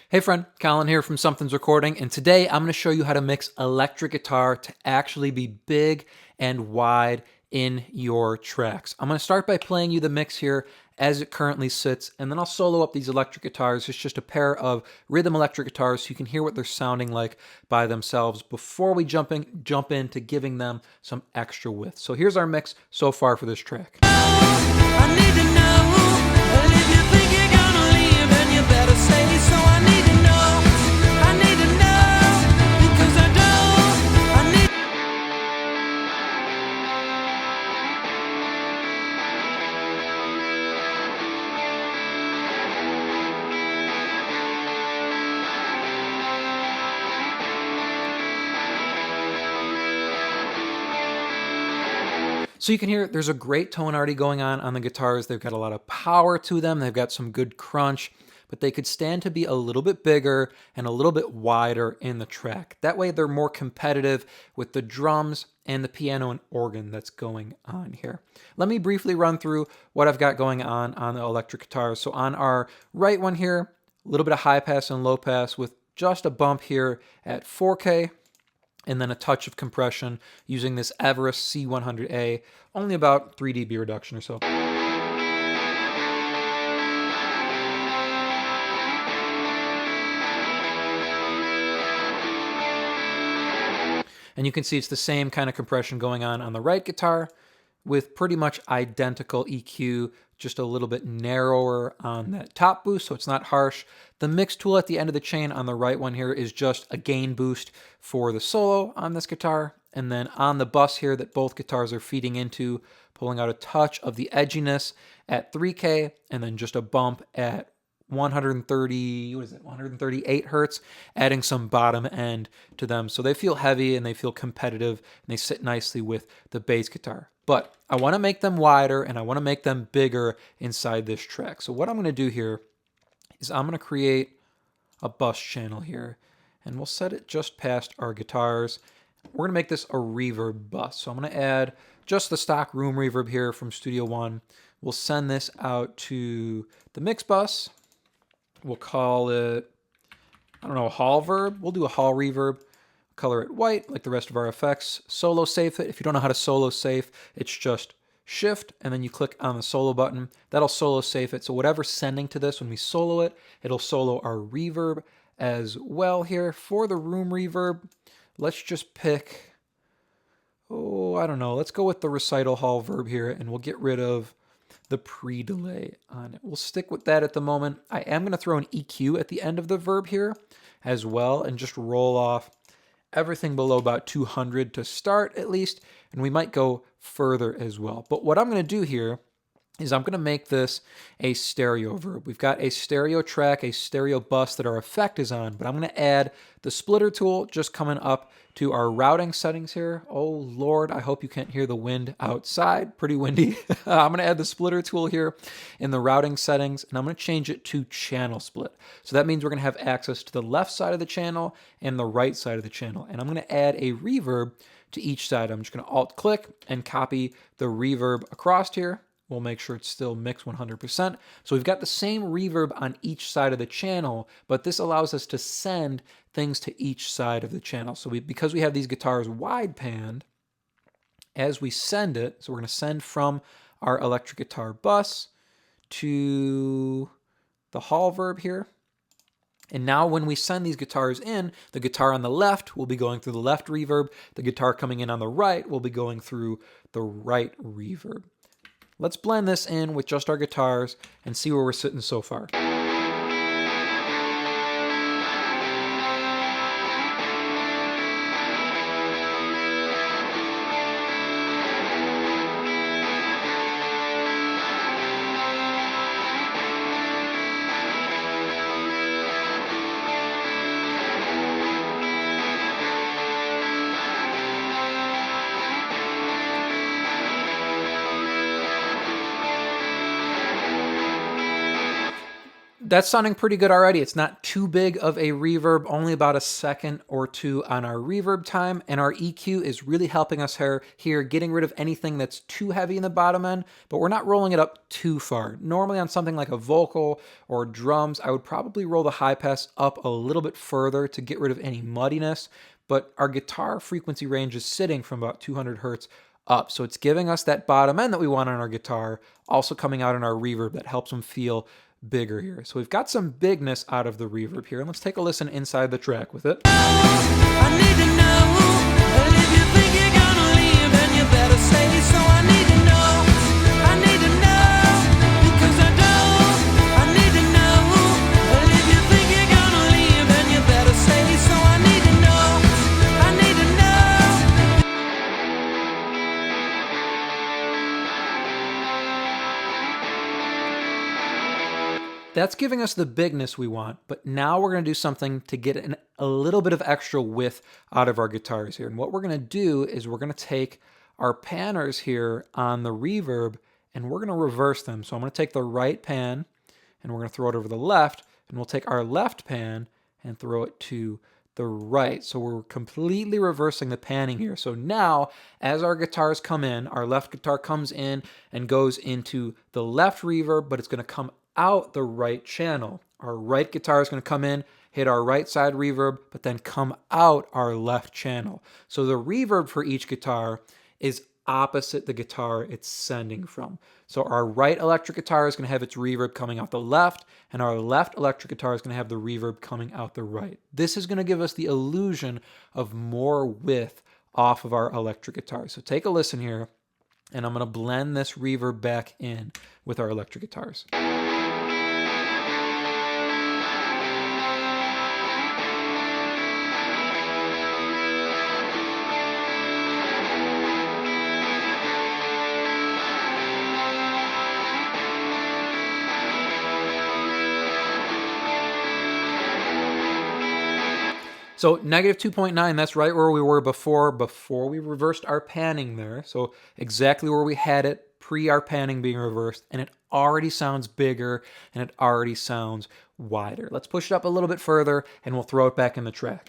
Hey friend, Colin here from Sumthins Recording, and today I'm going to show you how to mix electric guitar to actually be big and wide in your tracks. I'm going to start by playing you the mix here as it currently sits, and then I'll solo up these electric guitars. It's just a pair of rhythm electric guitars so you can hear what they're sounding like by themselves before we jump into giving them some extra width. So here's our mix so far for this track. I need to know, and if you think you're gonna leave, then you better say so. I need to know, because I don't, I need. So you can hear there's a great tone already going on the guitars. They've got a lot of power to them. They've got some good crunch, but they could stand to be a little bit bigger and a little bit wider in the track. That way they're more competitive with the drums and the piano and organ that's going on here. Let me briefly run through what I've got going on the electric guitars. So on our right one here, a little bit of high pass and low pass with just a bump here at 4K. And then a touch of compression using this Everest C100A, only about 3 dB reduction or so. And you can see it's the same kind of compression going on the right guitar with pretty much identical EQ, just a little bit narrower on that top boost, so it's not harsh. The mix tool at the end of the chain on the right one here is just a gain boost for the solo on this guitar. And then on the bus here that both guitars are feeding into, pulling out a touch of the edginess at 3K, and then just a bump at 138 hertz, adding some bottom end to them. So they feel heavy and they feel competitive and they sit nicely with the bass guitar. But I want to make them wider and I want to make them bigger inside this track. So what I'm going to do here is I'm going to create a bus channel here and we'll set it just past our guitars. We're going to make this a reverb bus. So I'm going to add just the stock room reverb here from Studio One. We'll send this out to the mix bus. We'll call it, I don't know, a hall verb. We'll do a hall reverb. Color it white like the rest of our effects. Solo safe it. If you don't know how to solo safe, it's just Shift and then you click on the solo button. That'll solo safe it. So whatever's sending to this, when we solo it, it'll solo our reverb as well here. For the room reverb, let's just pick, I don't know. Let's go with the recital hall verb here and we'll get rid of the pre-delay on it. We'll stick with that at the moment. I am going to throw an EQ at the end of the verb here as well and just roll off everything below about 200 to start at least, and we might go further as well. But what I'm going to do here is I'm going to make this a stereo verb. We've got a stereo track, a stereo bus that our effect is on, but I'm going to add the splitter tool just coming up to our routing settings here. Oh Lord, I hope you can't hear the wind outside. Pretty windy. I'm going to add the splitter tool here in the routing settings, and I'm going to change it to channel split. So that means we're going to have access to the left side of the channel and the right side of the channel. And I'm going to add a reverb to each side. I'm just going to Alt-click and copy the reverb across here. We'll make sure it's still mixed 100%. So we've got the same reverb on each side of the channel, but this allows us to send things to each side of the channel. So because we have these guitars wide panned, as we send it, so we're going to send from our electric guitar bus to the hall verb here. And now when we send these guitars in, the guitar on the left will be going through the left reverb. The guitar coming in on the right will be going through the right reverb. Let's blend this in with just our guitars and see where we're sitting so far. That's sounding pretty good already. It's not too big of a reverb, only about a second or two on our reverb time. And our EQ is really helping us here, getting rid of anything that's too heavy in the bottom end, but we're not rolling it up too far. Normally on something like a vocal or drums, I would probably roll the high pass up a little bit further to get rid of any muddiness, but our guitar frequency range is sitting from about 200 hertz up. So it's giving us that bottom end that we want on our guitar, also coming out in our reverb that helps them feel bigger here. So we've got some bigness out of the reverb here, and let's take a listen inside the track with it. I need to know, and if you think you're gonna leave, then you better say so. I need to know, because I don't. I need to know, and if you think you're gonna leave, then you better say so. I need to know, I need to know. That's giving us the bigness we want, but now we're going to do something to get a little bit of extra width out of our guitars here. And what we're going to do is we're going to take our panners here on the reverb and we're going to reverse them. So I'm going to take the right pan and we're going to throw it over the left, and we'll take our left pan and throw it to the right. So we're completely reversing the panning here. So now as our guitars come in, our left guitar comes in and goes into the left reverb, but it's going to come out the right channel. Our right guitar is going to come in, hit our right side reverb, but then come out our left channel. So the reverb for each guitar is opposite the guitar it's sending from. So our right electric guitar is going to have its reverb coming out the left, and our left electric guitar is going to have the reverb coming out the right. This is going to give us the illusion of more width off of our electric guitar. So take a listen here, and I'm going to blend this reverb back in with our electric guitars. So negative 2.9, that's right where we were before we reversed our panning there. So exactly where we had it pre our panning being reversed, and it already sounds bigger and it already sounds wider. Let's push it up a little bit further and we'll throw it back in the track.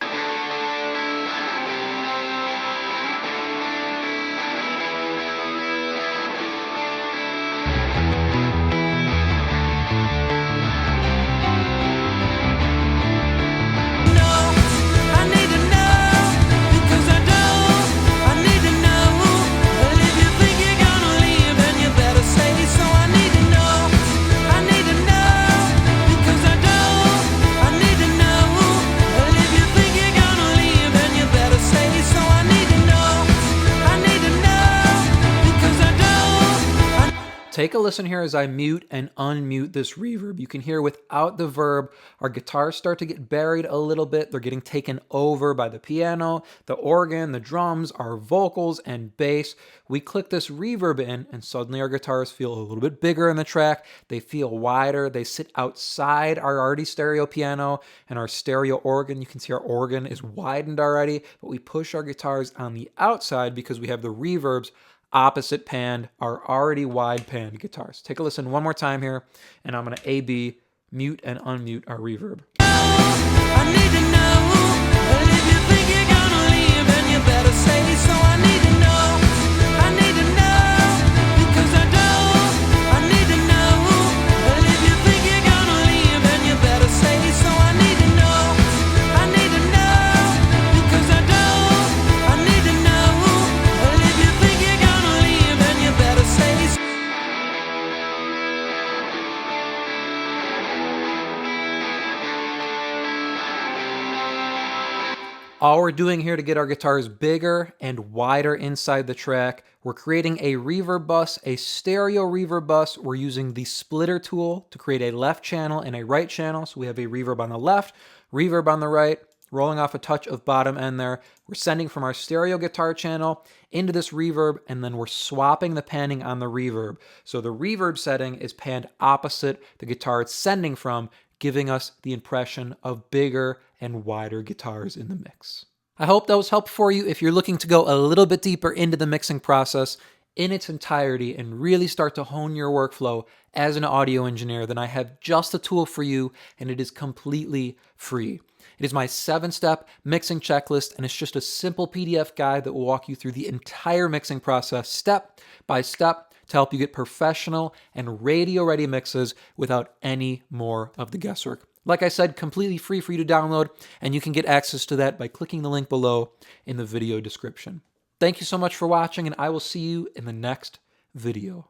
Take a listen here as I mute and unmute this reverb. You can hear without the verb, our guitars start to get buried a little bit. They're getting taken over by the piano, the organ, the drums, our vocals, and bass. We click this reverb in, and suddenly our guitars feel a little bit bigger in the track. They feel wider. They sit outside our already stereo piano and our stereo organ. You can see our organ is widened already, but we push our guitars on the outside because we have the reverbs opposite panned our already wide panned guitars. Take a listen one more time here, and I'm going to A-B, mute and unmute our reverb. I need to know, and if you think you're gonna leave, then you better say so. I need to know, because I don't. I need to know, and if you think you're gonna leave, then you better say so. I need to know, because I don't. I need to know, and if you think you're gonna leave, then you better say so. All we're doing here to get our guitars bigger and wider inside the track, we're creating a reverb bus, a stereo reverb bus. We're using the splitter tool to create a left channel and a right channel. So we have a reverb on the left, reverb on the right, rolling off a touch of bottom end there. We're sending from our stereo guitar channel into this reverb, and then we're swapping the panning on the reverb. So the reverb setting is panned opposite the guitar it's sending from, giving us the impression of bigger and wider guitars in the mix. I hope that was helpful for you if you're looking to go a little bit deeper into the mixing process. in its entirety and really start to hone your workflow as an audio engineer, then I have just a tool for you, and it is completely free. It is my 7-step mixing checklist, and it's just a simple PDF guide that will walk you through the entire mixing process step by step to help you get professional and radio-ready mixes without any more of the guesswork. Like I said, completely free for you to download, and you can get access to that by clicking the link below in the video description. Thank you so much for watching, and I will see you in the next video.